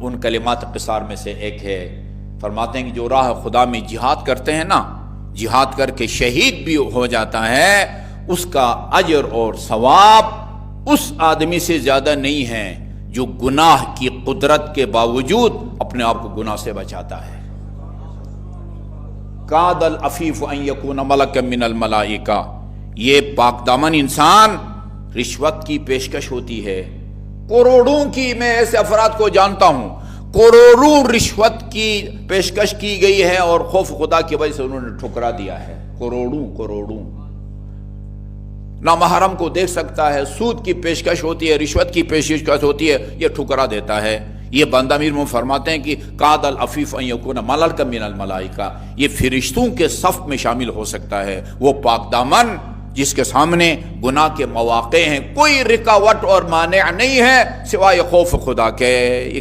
ان کلمات قصار میں سے ایک ہے. فرماتے ہیں کہ جو راہ خدا میں جہاد کرتے ہیں نا، جہاد کر کے شہید بھی ہو جاتا ہے، اس کا اجر اور ثواب اس آدمی سے زیادہ نہیں ہے جو گناہ کی قدرت کے باوجود اپنے آپ کو گناہ سے بچاتا ہے. کاد العفیف ان یکون ملکا من الملائکہ، یہ پاک دامن انسان رشوت کی پیشکش ہوتی ہے. کروڑوں کی، میں ایسے افراد کو جانتا ہوں، کروڑوں رشوت کی پیشکش کی گئی ہے اور خوف خدا کی وجہ سے انہوں نے ٹھکرا دیا ہے. کروڑوں نامحرم کو دیکھ سکتا ہے، سود کی پیشکش ہوتی ہے، رشوت کی پیشکش ہوتی ہے، یہ ٹھکرا دیتا ہے. یہ بندہ امیر مومن فرماتے ہیں کہ قاد العفیف ان یکون ملکا من الملائکہ، یہ فرشتوں کے صف میں شامل ہو سکتا ہے. وہ پاک دامن جس کے سامنے گناہ کے مواقع ہیں، کوئی رکاوٹ اور مانع نہیں ہے سوائے خوف خدا کے. یہ